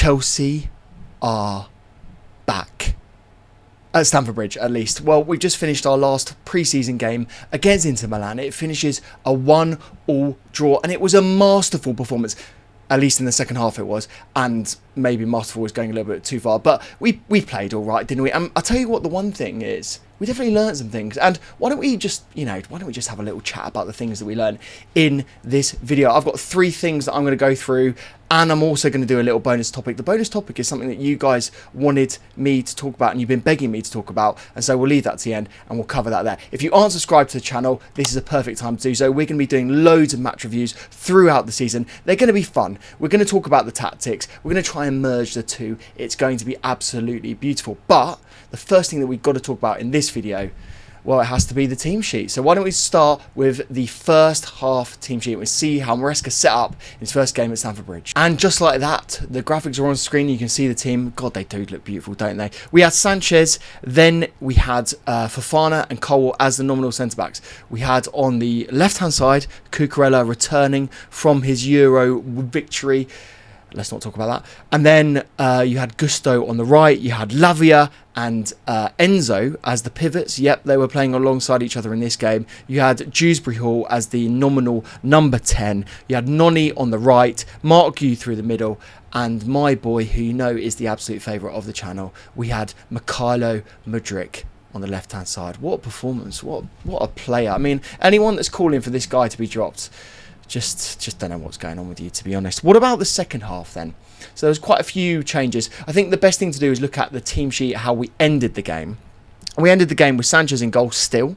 Chelsea are back. At Stamford Bridge, at least. Well, we've just finished our last pre-season game against Inter Milan. It finishes a 1-1 draw, and it was a masterful performance. At least in the second half it was, and maybe masterful was going a little bit too far, but we played all right, didn't we? And I'll tell you what the one thing is, we definitely learned some things, and why don't we just have a little chat about the things that we learned in this video. I've got 3 things that I'm going to go through, and I'm also going to do a little bonus topic. The bonus topic is something that you guys wanted me to talk about, and you've been begging me to talk about, and so we'll leave that to the end, and we'll cover that there. If you aren't subscribed to the channel, this is a perfect time to do so. We're going to be doing loads of match reviews throughout the season. They're going to be fun. We're going to talk about the tactics. We're going to try and merge the two. It's going to be absolutely beautiful. But the first thing that we've got to talk about in this video, well, it has to be the team sheet. So why don't we start with the first half team sheet. We'll see how Maresca set up his first game at Stamford Bridge. And just like that, the graphics are on screen. You can see the team. God, they do look beautiful, don't they? We had Sanchez. Then we had Fofana and Cole as the nominal centre-backs. We had on the left-hand side, Cucurella returning from his Euro victory. Let's not talk about that. And then you had Gusto on the right. You had Lavia and Enzo as the pivots. Yep, they were playing alongside each other in this game. You had Dewsbury Hall as the nominal number 10. You had Noni on the right, Mark Yu through the middle, and my boy, who you know is the absolute favourite of the channel, we had Mudryk on the left-hand side. What a performance. What a player. I mean, anyone that's calling for this guy to be dropped, just don't know what's going on with you, to be honest. What about the second half then? So there's quite a few changes. I think the best thing to do is look at the team sheet, how we ended the game. We ended the game with Sanchez in goal still.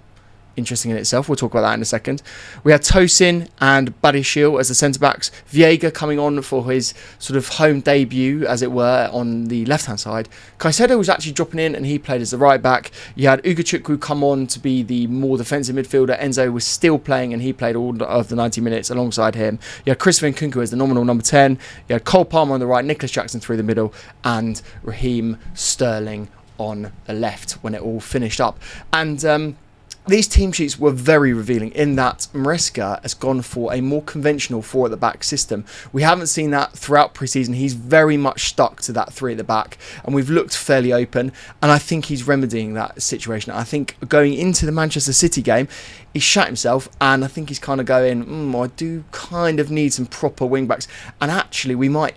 Interesting in itself. We'll talk about that in a second. We had Tosin and Badiashile as the centre-backs. Veiga coming on for his sort of home debut, as it were, on the left-hand side. Caicedo was actually dropping in, and he played as the right-back. You had Ugochukwu come on to be the more defensive midfielder. Enzo was still playing, and he played all of the 90 minutes alongside him. You had Christopher Nkunku as the nominal number 10. You had Cole Palmer on the right, Nicholas Jackson through the middle, and Raheem Sterling on the left when it all finished up. And these team sheets were very revealing in that Maresca has gone for a more conventional 4 at the back system. We haven't seen that throughout pre-season. He's very much stuck to that 3 at the back, and we've looked fairly open, and I think he's remedying that situation. I think going into the Manchester City game, he shat himself, and I think he's kind of going, I do kind of need some proper wing-backs, and actually we might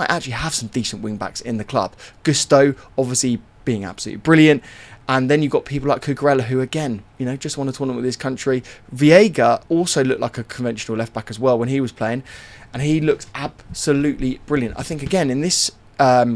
actually have some decent wing-backs in the club. Gusto, obviously, being absolutely brilliant. And then you've got people like Cucurella, who, again, just won a tournament with his country. Veiga also looked like a conventional left-back as well when he was playing. And he looked absolutely brilliant. I think, again, in this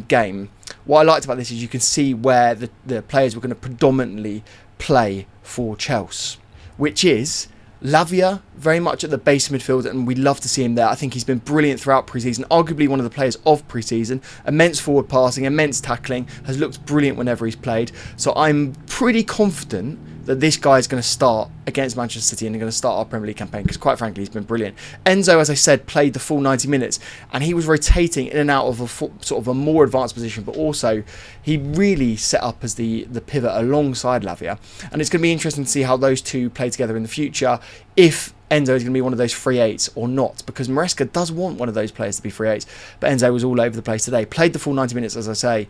game, what I liked about this is you can see where the players were going to predominantly play for Chelsea, which is Lavia, very much at the base midfield, and we'd love to see him there. I think he's been brilliant throughout pre-season, arguably one of the players of pre-season. Immense forward passing, immense tackling, has looked brilliant whenever he's played. So I'm pretty confident that this guy is going to start against Manchester City and going to start our Premier League campaign, because quite frankly he's been brilliant. Enzo, as I said, played the full 90 minutes, and he was rotating in and out of a sort of a more advanced position, but also he really set up as the pivot alongside Lavia. And it's going to be interesting to see how those two play together in the future, if Enzo is going to be one of those free 8s or not, because Maresca does want one of those players to be free 8s, but Enzo was all over the place today. Played the full 90 minutes, as I say,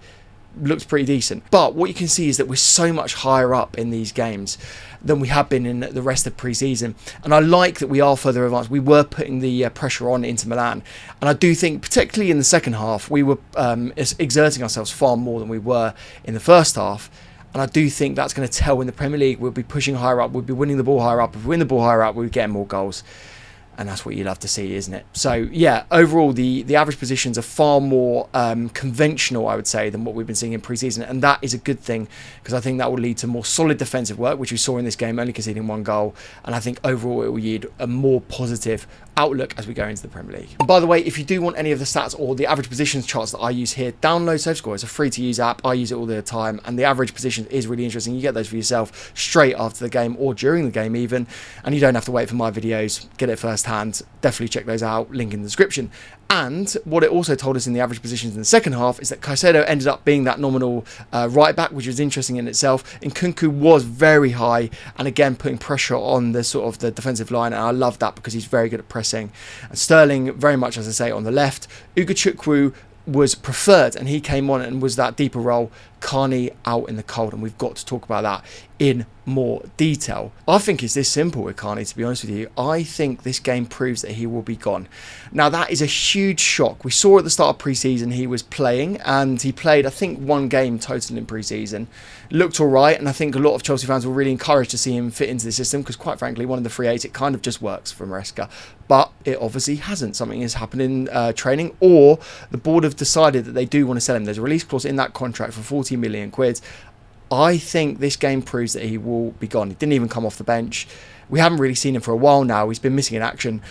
looked pretty decent. But what you can see is that we're so much higher up in these games than we have been in the rest of pre-season, and I like that we are further advanced. We were putting the pressure on Inter Milan, and I do think, particularly in the second half, we were exerting ourselves far more than we were in the first half. And I do think that's going to tell in the Premier League. We'll be pushing higher up. We'll be winning the ball higher up. If we win the ball higher up, we'll be getting more goals. And that's what you love to see, isn't it? So, yeah, overall, the average positions are far more conventional, I would say, than what we've been seeing in pre-season. And that is a good thing, because I think that will lead to more solid defensive work, which we saw in this game, only conceding 1 goal. And I think overall it will yield a more positive outlook as we go into the Premier League. And by the way, if you do want any of the stats or the average positions charts that I use here, download SofaScore. It's a free-to-use app. I use it all the time. And the average position is really interesting. You get those for yourself straight after the game or during the game even. And you don't have to wait for my videos. Get it firsthand. Definitely check those out, link in the description. And what it also told us in the average positions in the second half is that Caicedo ended up being that nominal right back, which was interesting in itself. Nkunku was very high, and again putting pressure on the sort of the defensive line, and I love that because he's very good at pressing. And Sterling very much, as I say, on the left. Ugochukwu was preferred, and he came on and was that deeper role. Carney out in the cold, and we've got to talk about that in more detail. I think it's this simple with Carney, to be honest with you. I think this game proves that he will be gone. Now, that is a huge shock. We saw at the start of pre-season he was playing, and he played, I think, 1 game total in pre-season. Looked all right, and I think a lot of Chelsea fans were really encouraged to see him fit into the system, because quite frankly, one of the free eights, it kind of just works for Maresca. But it obviously hasn't. Something has happened in training, or the board have decided that they do want to sell him. There's a release clause in that contract for 40 million quid. I think this game proves that he will be gone. He didn't even come off the bench. We haven't really seen him for a while now. He's been missing in action.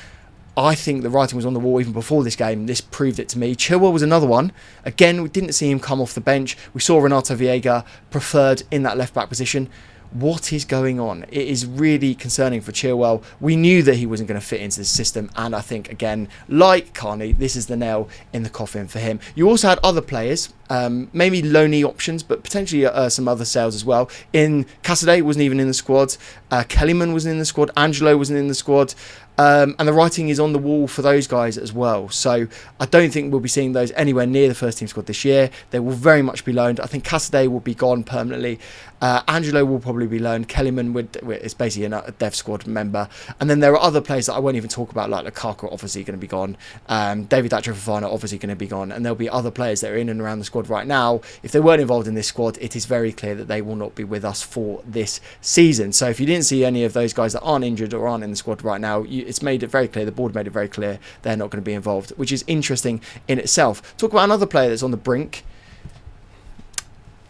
I think the writing was on the wall even before this game. This proved it to me. Chilwell was another one. Again, we didn't see him come off the bench. We saw Renato Veiga preferred in that left-back position. What is going on? It is really concerning for Chilwell. We knew that he wasn't going to fit into the system, and I think, again, like Carney, this is the nail in the coffin for him. You also had other players, maybe loanee options, but potentially some other sales as well. Casadei wasn't even in the squad. Kellyman wasn't in the squad. Angelo wasn't in the squad. And the writing is on the wall for those guys as well. So I don't think we'll be seeing those anywhere near the first team squad this year. They will very much be loaned. I think Casadei will be gone permanently. Angelo will probably be loaned. Kellyman is basically a dev squad member. And then there are other players that I won't even talk about, like Lukaku, obviously going to be gone. David Datro Fofana, obviously going to be gone. And there'll be other players that are in and around the squad right now. If they weren't involved in this squad, it is very clear that they will not be with us for this season. So if you didn't see any of those guys that aren't injured or aren't in the squad right now, it's made it very clear, the board made it very clear they're not going to be involved, which is interesting in itself. Talk about another player that's on the brink.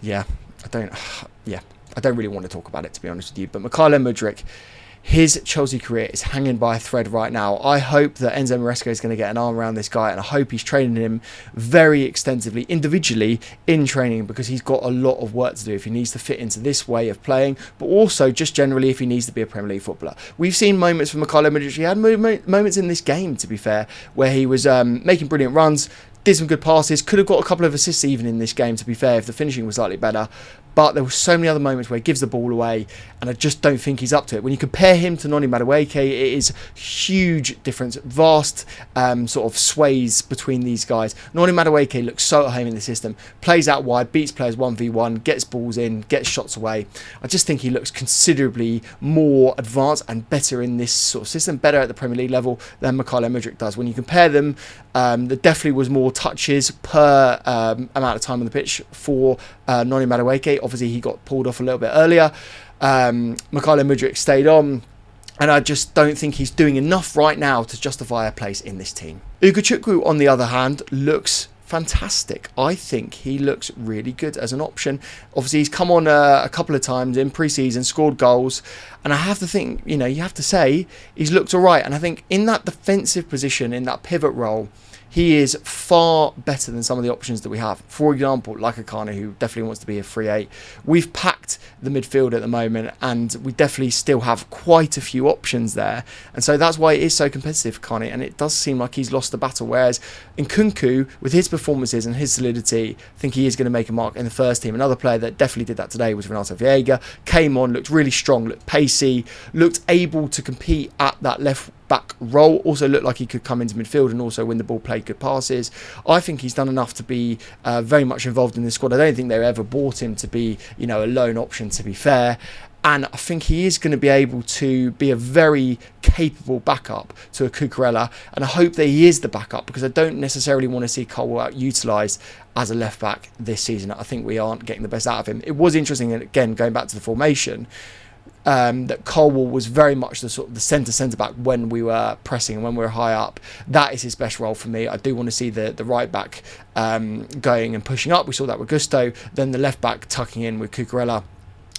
I don't really want to talk about it, to be honest with you, but Mudryk and Madueke, his Chelsea career is hanging by a thread right now. I hope that Enzo Maresca is going to get an arm around this guy, and I hope he's training him very extensively, individually in training, because he's got a lot of work to do if he needs to fit into this way of playing, but also just generally if he needs to be a Premier League footballer. We've seen moments from Mudryk and Madueke. He had moments in this game, to be fair, where he was making brilliant runs, did some good passes, could have got a couple of assists even in this game, to be fair, if the finishing was slightly better. But there were so many other moments where he gives the ball away, and I just don't think he's up to it. When you compare him to Noni Madueke, it is huge difference, vast sort of sways between these guys. Noni Madueke looks so at home in the system, plays out wide, beats players 1v1, gets balls in, gets shots away. I just think he looks considerably more advanced and better in this sort of system, better at the Premier League level than Mudryk and Madueke does. When you compare them, there definitely was more touches per amount of time on the pitch for Noni Madueke. Obviously, he got pulled off a little bit earlier. Mudryk and Madueke stayed on. And I just don't think he's doing enough right now to justify a place in this team. Ugochukwu, on the other hand, looks fantastic. I think he looks really good as an option. Obviously, he's come on a couple of times in pre-season, scored goals. And I have to think, you have to say, he's looked all right. And I think in that defensive position, in that pivot role, he is far better than some of the options that we have. For example, like a Carney, who definitely wants to be a free eight. We've packed the midfield at the moment, and we definitely still have quite a few options there. And so that's why it is so competitive for Carney, and it does seem like he's lost the battle. Whereas Nkunku, with his performances and his solidity, I think he is going to make a mark in the first team. Another player that definitely did that today was Renato Veiga. Came on, looked really strong, looked pacey, looked able to compete at that left back role, also looked like he could come into midfield and also win the ball, play good passes. I think he's done enough to be very much involved in this squad. I don't think they ever bought him to be, a lone option, to be fair. And I think he is going to be able to be a very capable backup to a Cucurella. And I hope that he is the backup, because I don't necessarily want to see Chilwell utilised as a left back this season. I think we aren't getting the best out of him. It was interesting, and again, going back to the formation, that Chilwell was very much the centre back when we were pressing and when we were high up. That is his best role for me. I do want to see the right back going and pushing up. We saw that with Gusto. Then the left back tucking in with Cucurella.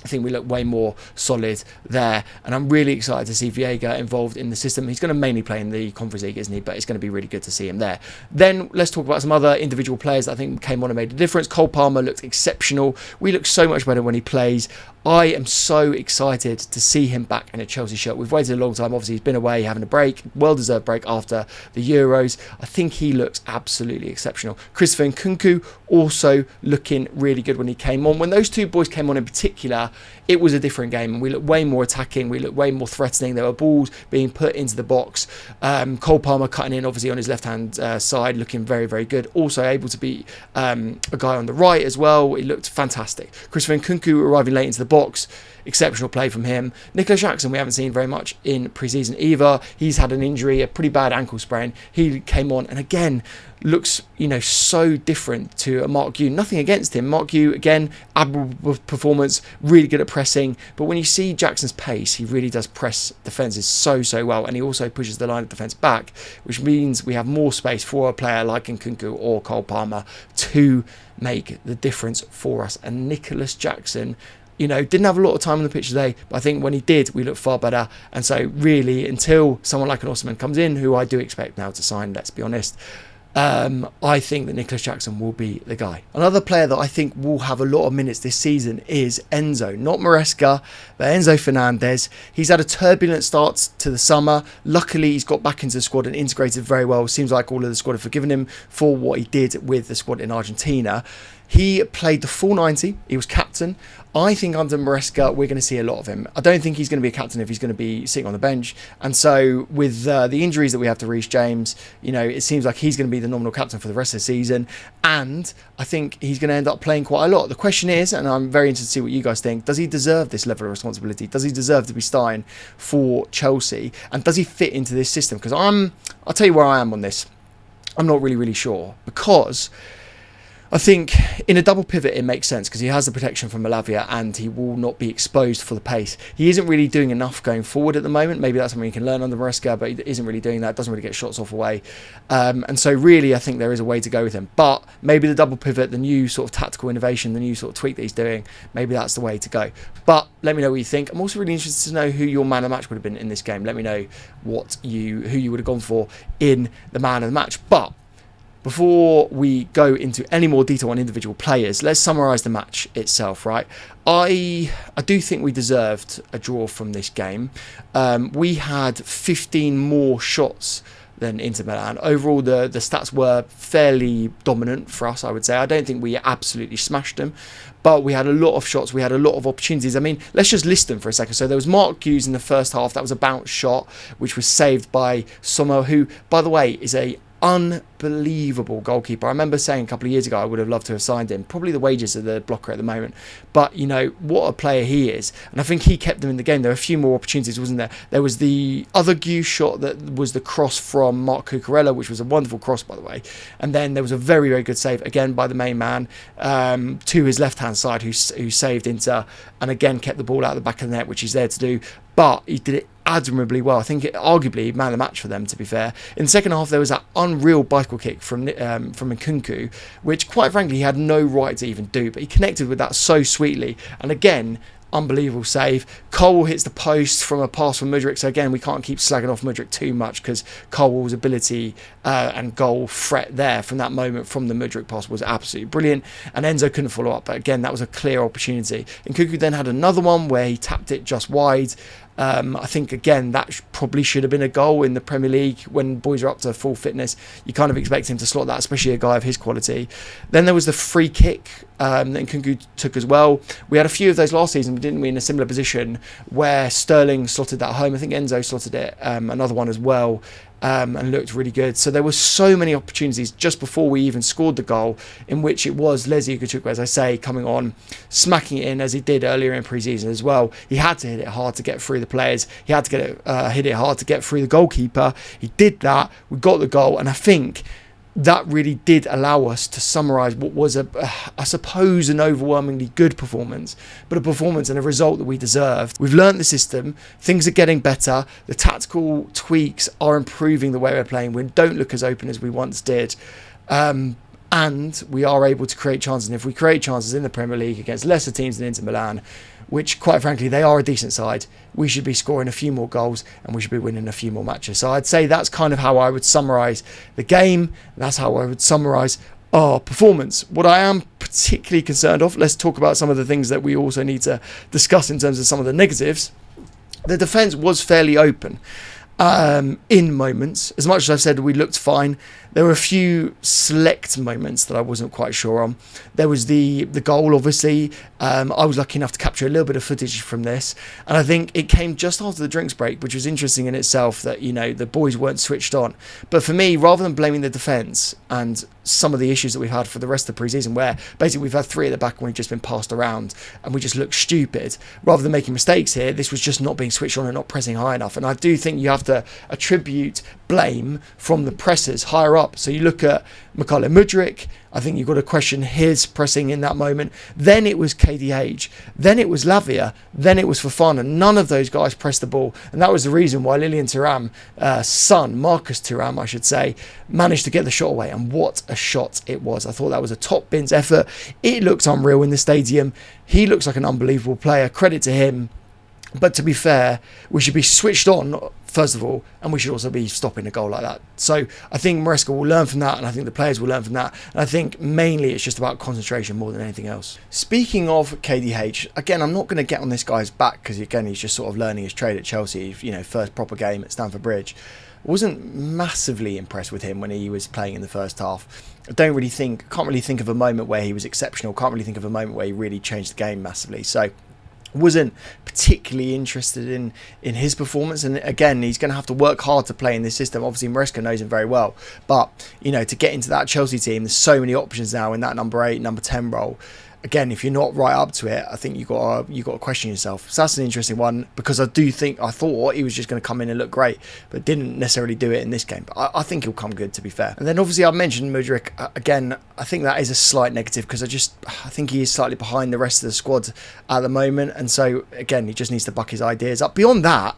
I think we look way more solid there, and I'm really excited to see Veiga involved in the system. He's going to mainly play in the Conference League, isn't he? But it's going to be really good to see him there. Then let's talk about some other individual players that I think came on and made a difference. Cole Palmer looked exceptional. We look so much better when he plays. I am so excited to see him back in a Chelsea shirt. We've waited a long time. Obviously, he's been away having a break, well-deserved break after the Euros. I think he looks absolutely exceptional. Christopher Nkunku also looking really good when he came on. When those two boys came on in particular, it was a different game. We looked way more attacking. We looked way more threatening. There were balls being put into the box. Cole Palmer cutting in, obviously, on his left-hand side, looking very, very good. Also able to beat a guy on the right as well. He looked fantastic. Christopher Nkunku arriving late into the box, exceptional play from him. Nicholas Jackson we haven't seen very much in pre-season either. He's had an injury, a pretty bad ankle sprain. He came on and again looks, so different to a Mark Yu. Nothing against him. Mark Yu, again, admirable performance, really good at pressing. But when you see Jackson's pace, he really does press defences so well. And he also pushes the line of defence back, which means we have more space for a player like Nkunku or Cole Palmer to make the difference for us. And Nicholas Jackson, didn't have a lot of time on the pitch today, but I think when he did, we looked far better. And so really, until someone like an Osimhen comes in, who I do expect now to sign, let's be honest, I think that Nicholas Jackson will be the guy. Another player that I think will have a lot of minutes this season is Enzo. Not Maresca, but Enzo Fernandez. He's had a turbulent start to the summer. Luckily, he's got back into the squad and integrated very well. Seems like all of the squad have forgiven him for what he did with the squad in Argentina. He played the full 90. He was captain. I think under Maresca, we're going to see a lot of him. I don't think he's going to be a captain if he's going to be sitting on the bench. And so with the injuries that we have to Reece James, it seems like he's going to be the nominal captain for the rest of the season. And I think he's going to end up playing quite a lot. The question is, and I'm very interested to see what you guys think, does he deserve this level of responsibility? Does he deserve to be starting for Chelsea? And does he fit into this system? Because I'll tell you where I am on this. I'm not really sure, because I think in a double pivot it makes sense because he has the protection from Lavia and he will not be exposed for the pace. He isn't really doing enough going forward at the moment. Maybe that's something you can learn under Maresca, but he isn't really doing that. Doesn't really get shots off away. And so really I think there is a way to go with him. But maybe the double pivot, the new sort of tactical innovation, the new sort of tweak that he's doing, maybe that's the way to go. But let me know what you think. I'm also really interested to know who your man of the match would have been in this game. Let me know who you would have gone for in the man of the match. But before we go into any more detail on individual players, let's summarise the match itself, right? I do think we deserved a draw from this game. We had 15 more shots than Inter Milan. Overall, the stats were fairly dominant for us, I would say. I don't think we absolutely smashed them, but we had a lot of shots. We had a lot of opportunities. I mean, let's just list them for a second. So there was Mark Hughes in the first half. That was a bounce shot, which was saved by Sommer, who, by the way, is a unbelievable goalkeeper. I remember saying a couple of years ago I would have loved to have signed him. Probably the wages are the blocker at the moment, but what a player he is, and I think he kept them in the game. There were a few more opportunities, wasn't there? There was the other Gusto shot that was the cross from Marc Cucurella, which was a wonderful cross, by the way, and then there was a very good save again by the main man to his left hand side who saved Inter and again kept the ball out of the back of the net, which he's there to do, but he did it admirably well. I think arguably man of the match for them, to be fair. In the second half there was that unreal bicycle kick from Nkunku, which quite frankly he had no right to even do, but he connected with that so sweetly, and again unbelievable save. Cole hits the post from a pass from Mudryk, so again we can't keep slagging off Mudryk too much because Cole's ability and goal threat there from that moment from the Mudryk pass was absolutely brilliant, and Enzo couldn't follow up, but again that was a clear opportunity. And Nkunku then had another one where he tapped it just wide. I think again that probably should have been a goal in the Premier League. When boys are up to full fitness, you kind of expect him to slot that, especially a guy of his quality. Then there was the free kick that Nkunku took as well. We had a few of those last season, didn't we, in a similar position where Sterling slotted that home. I think Enzo slotted it, another one as well. And looked really good. So there were so many opportunities just before we even scored the goal in which it was Leslie Ugochukwu, as I say, coming on, smacking it in as he did earlier in pre-season as well. He had to hit it hard to get through the players. He had to hit it hard to get through the goalkeeper. He did that. We got the goal, and I think that really did allow us to summarise what was I suppose an overwhelmingly good performance, but a performance and a result that we deserved. We've learnt the system, things are getting better, the tactical tweaks are improving the way we're playing. We don't look as open as we once did, and we are able to create chances. And if we create chances in the Premier League against lesser teams than Inter Milan, which quite frankly they are a decent side, we should be scoring a few more goals and we should be winning a few more matches. So I'd say that's kind of how I would summarise the game. That's how I would summarise our performance. What I am particularly concerned of. Let's talk about some of the things that we also need to discuss in terms of some of the negatives. The defence was fairly open in moments. As much as I've said we looked fine, there were a few select moments that I wasn't quite sure on. There was the goal, obviously. I was lucky enough to capture a little bit of footage from this, and I think it came just after the drinks break, which was interesting in itself that, you know, the boys weren't switched on. But for me, rather than blaming the defence and some of the issues that we've had for the rest of the pre-season, where basically we've had 3 at the back and we've just been passed around and we just look stupid, rather than making mistakes here, this was just not being switched on and not pressing high enough. And I do think you have to attribute blame from the pressers higher up. So you look at Mudryk and Madueke, I think you've got to question his pressing in that moment. Then it was KDH, then it was Lavia, then it was Fofana. None of those guys pressed the ball, and that was the reason why Lilian Thuram's son, Marcus Thuram I should say, managed to get the shot away. And what a shot it was. I thought that was a top bins effort. It looks unreal in the stadium. He looks like an unbelievable player, credit to him. But to be fair, we should be switched on, first of all, and we should also be stopping a goal like that. So I think Maresca will learn from that, and I think the players will learn from that. And I think mainly it's just about concentration more than anything else. Speaking of KDH, again, I'm not going to get on this guy's back because, again, he's just sort of learning his trade at Chelsea, you know, first proper game at Stamford Bridge. Wasn't massively impressed with him when he was playing in the first half. Can't really think of a moment where he was exceptional. Can't really think of a moment where he really changed the game massively. So wasn't particularly interested in his performance, and again, he's going to have to work hard to play in this system. Obviously Maresca knows him very well, but you know, to get into that Chelsea team, there's so many options now in that number 8, number 10 role. Again, if you're not right up to it, I think you got to question yourself. So that's an interesting one, because I thought he was just going to come in and look great, but didn't necessarily do it in this game. But I think he'll come good, to be fair. And then obviously I've mentioned Mudryk. Again, I think that is a slight negative, because I think he is slightly behind the rest of the squad at the moment, and so again, he just needs to buck his ideas up. Beyond that,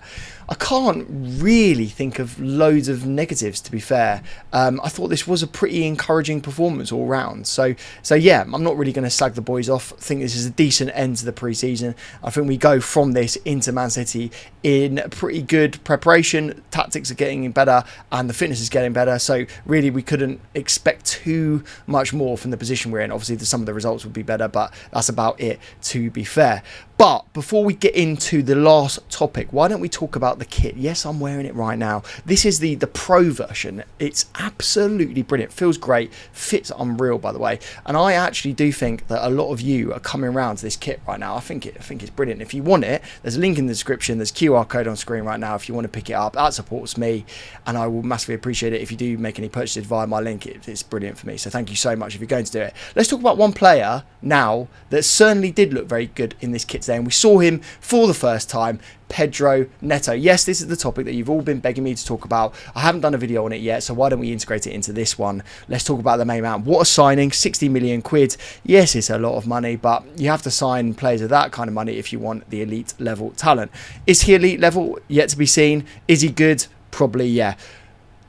I can't really think of loads of negatives, to be fair. I thought this was a pretty encouraging performance all round. So yeah, I'm not really going to slag the boys off. I think this is a decent end to the pre-season. I think we go from this into Man City in pretty good preparation. Tactics are getting better and the fitness is getting better. So really, we couldn't expect too much more from the position we're in. Obviously, some of the results would be better, but that's about it, to be fair. But before we get into the last topic, why don't we talk about the kit? Yes, I'm wearing it right now. This is the Pro version. It's absolutely brilliant. Feels great. Fits unreal, by the way. And I actually do think that a lot of you are coming around to this kit right now. I think it's brilliant. If you want it, there's a link in the description. There's QR code on screen right now if you want to pick it up. That supports me, and I will massively appreciate it if you do make any purchases via my link. It's brilliant for me. So thank you so much if you're going to do it. Let's talk about one player now that certainly did look very good in this kit today, and we saw him for the first time, Pedro Neto. Yes, this is the topic that you've all been begging me to talk about. I haven't done a video on it yet, so why don't we integrate it into this one? Let's talk about the main man. What a signing, 60 million quid. Yes, it's a lot of money, but you have to sign players of that kind of money if you want the elite level talent. Is he elite level? Yet to be seen. Is he good? Probably, yeah.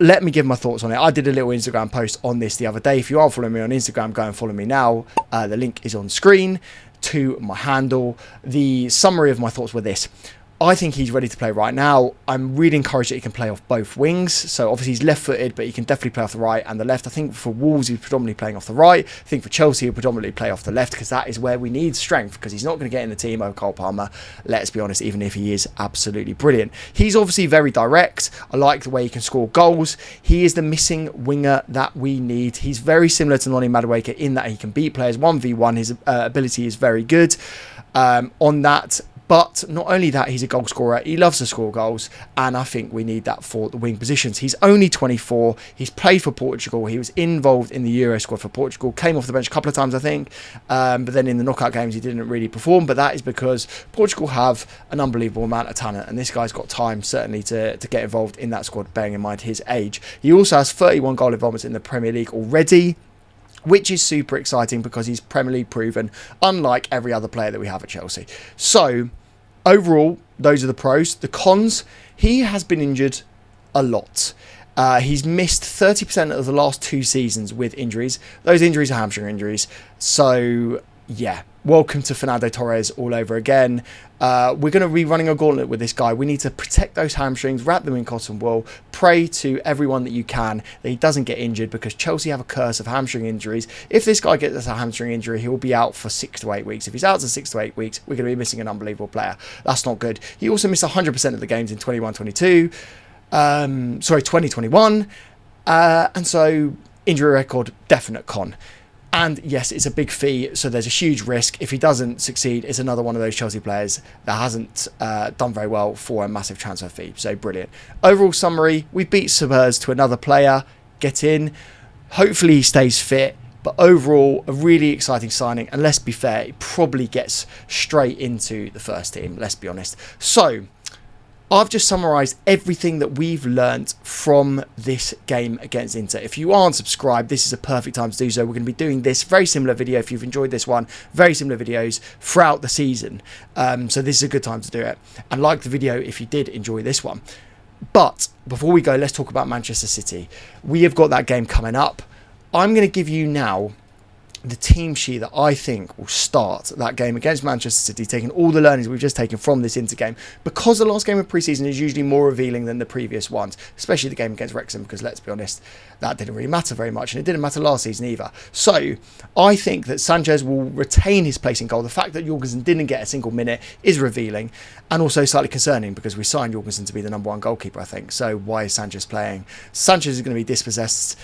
Let me give my thoughts on it. I did a little Instagram post on this the other day. If you are following me on Instagram, go and follow me now. The link is on screen to my handle. The summary of my thoughts were this. I think he's ready to play right now. I'm really encouraged that he can play off both wings. So obviously he's left-footed, but he can definitely play off the right and the left. I think for Wolves, he's predominantly playing off the right. I think for Chelsea, he'll predominantly play off the left, because that is where we need strength, because he's not going to get in the team over Cole Palmer, let's be honest, even if he is absolutely brilliant. He's obviously very direct. I like the way he can score goals. He is the missing winger that we need. He's very similar to Nkunku Madueke in that he can beat players 1v1. His ability is very good on that. But not only that, he's a goal scorer. He loves to score goals, and I think we need that for the wing positions. He's only 24. He's played for Portugal. He was involved in the Euro squad for Portugal. Came off the bench a couple of times, I think. But then in the knockout games, he didn't really perform. But that is because Portugal have an unbelievable amount of talent, and this guy's got time, certainly, to get involved in that squad, bearing in mind his age. He also has 31 goal involvements in the Premier League already, which is super exciting because he's Premier League proven, unlike every other player that we have at Chelsea. So, overall, those are the pros. The cons, he has been injured a lot. He's missed 30% of the last 2 seasons with injuries. Those injuries are hamstring injuries. So, yeah, welcome to Fernando Torres all over again. We're going to be running a gauntlet with this guy. We need to protect those hamstrings, wrap them in cotton wool, pray to everyone that you can that he doesn't get injured, because Chelsea have a curse of hamstring injuries. If this guy gets a hamstring injury, he will be out for 6 to 8 weeks. If he's out for 6 to 8 weeks, we're going to be missing an unbelievable player. That's not good. He also missed 100% of the games in 2021, and so injury record, definite con. And yes, it's a big fee, so there's a huge risk. If he doesn't succeed, it's another one of those Chelsea players that hasn't done very well for a massive transfer fee. So brilliant. Overall summary, we beat Spurs to another player. Get in. Hopefully he stays fit. But overall, a really exciting signing. And let's be fair, it probably gets straight into the first team, let's be honest. So I've just summarised everything that we've learnt from this game against Inter. If you aren't subscribed, this is a perfect time to do so. We're going to be doing this very similar video, if you've enjoyed this one, very similar videos throughout the season. So this is a good time to do it. And like the video if you did enjoy this one. But before we go, let's talk about Manchester City. We have got that game coming up. I'm going to give you now the team sheet that I think will start that game against Manchester City, taking all the learnings we've just taken from this Inter game, because the last game of pre-season is usually more revealing than the previous ones, especially the game against Wrexham, because let's be honest, that didn't really matter very much, and it didn't matter last season either. So I think that Sanchez will retain his place in goal. The fact that Jorgensen didn't get a single minute is revealing, and also slightly concerning, because we signed Jorgensen to be the #1 goalkeeper, I think. So why is Sanchez playing? Sanchez is going to be dispossessed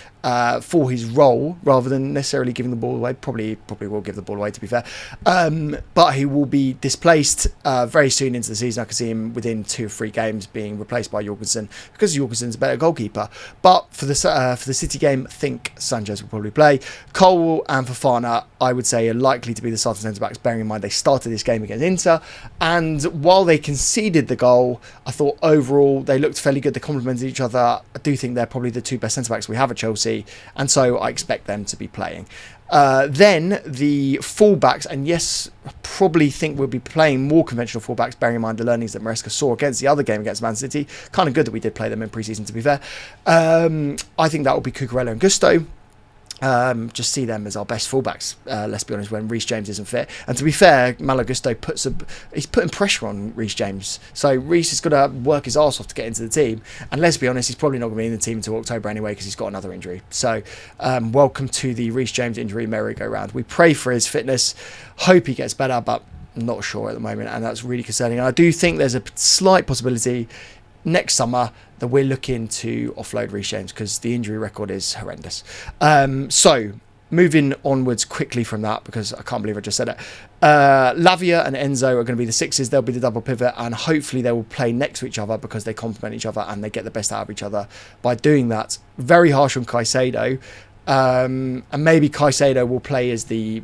for his role, rather than necessarily giving the ball away. Probably will give the ball away, to be fair. But he will be displaced very soon into the season. I can see him within 2 or 3 games being replaced by Jorgensen, because Jorgensen's a better goalkeeper. But for the City game, I think Sanchez will probably play. Cole and Fofana, I would say, are likely to be the starting centre-backs, bearing in mind they started this game against Inter. And while they conceded the goal, I thought overall they looked fairly good. They complemented each other. I do think they're probably the 2 best centre-backs we have at Chelsea, and so I expect them to be playing. Then the fullbacks, and yes, I probably think we'll be playing more conventional fullbacks, bearing in mind the learnings that Maresca saw against the other game against Man City. Kind of good that we did play them in pre-season, to be fair. I think that will be Cucurella and Gusto. Just see them as our best fullbacks, let's be honest, when Reece James isn't fit. And to be fair, Malo Gusto he's putting pressure on Reece James, so Reece has got to work his arse off to get into the team, and let's be honest, he's probably not going to be in the team until October anyway, because he's got another injury. So welcome to the Reece James injury merry-go-round. We pray for his fitness, hope he gets better, but I'm not sure at the moment, and that's really concerning. And I do think there's a slight possibility next summer that we're looking to offload Reece James, because the injury record is horrendous. So moving onwards quickly from that, because I can't believe I just said it. Lavia and Enzo are going to be the 6s. They'll be the double pivot, and hopefully they will play next to each other, because they complement each other and they get the best out of each other by doing that. Very harsh on Caicedo. And maybe Caicedo will play as the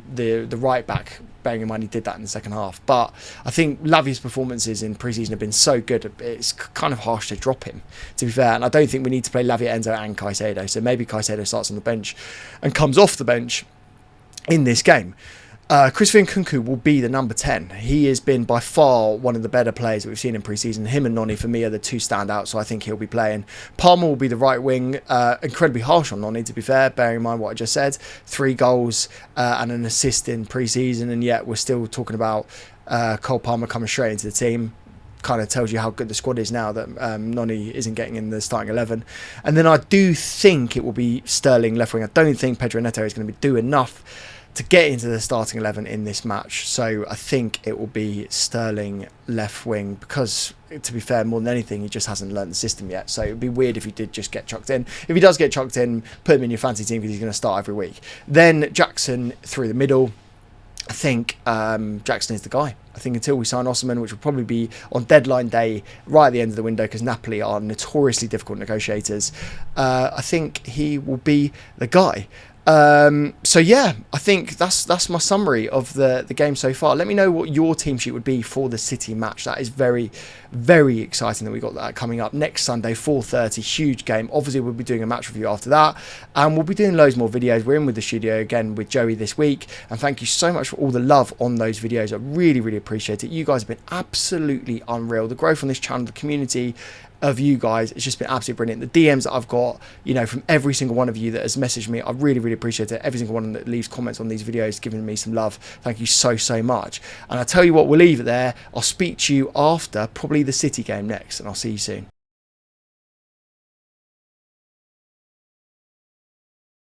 right back, bearing in mind he did that in the second half. But I think Lavia's performances in pre-season have been so good, it's kind of harsh to drop him, to be fair. And I don't think we need to play Lavia, Enzo and Caicedo. So maybe Caicedo starts on the bench and comes off the bench in this game. Christopher Nkunku will be the number 10. He has been by far one of the better players that we've seen in pre-season. Him and Noni, for me, are the 2 standouts, so I think he'll be playing. Palmer will be the right wing. Incredibly harsh on Noni, to be fair, bearing in mind what I just said. 3 goals and an assist in pre-season, and yet we're still talking about Cole Palmer coming straight into the team. Kind of tells you how good the squad is now that Noni isn't getting in the starting 11. And then I do think it will be Sterling left wing. I don't think Pedro Neto is going to do enough to get into the starting 11 in this match, so I think it will be Sterling left wing, because to be fair, more than anything, he just hasn't learned the system yet. So it would be weird if he did just get chucked in. If he does get chucked in, put him in your fancy team, because he's going to start every week. Then Jackson through the middle. I think Jackson is the guy. I think until we sign Osimhen, which will probably be on deadline day, right at the end of the window, because Napoli are notoriously difficult negotiators, I think he will be the guy. So yeah, I think that's my summary of the game so far. Let me know what your team sheet would be for the City match. That is very, very exciting that we got that coming up next Sunday, 4:30, huge game. Obviously, we'll be doing a match review after that, and we'll be doing loads more videos. We're in with the studio again with Joey this week, and thank you so much for all the love on those videos. I really, really appreciate it. You guys have been absolutely unreal. The growth on this channel, the community, of you guys. It's just been absolutely brilliant. The DMs that I've got, you know, from every single one of you that has messaged me, I really, really appreciate it. Every single one that leaves comments on these videos, giving me some love. Thank you so, so much. And I'll tell you what, we'll leave it there. I'll speak to you after probably the City game next, and I'll see you soon.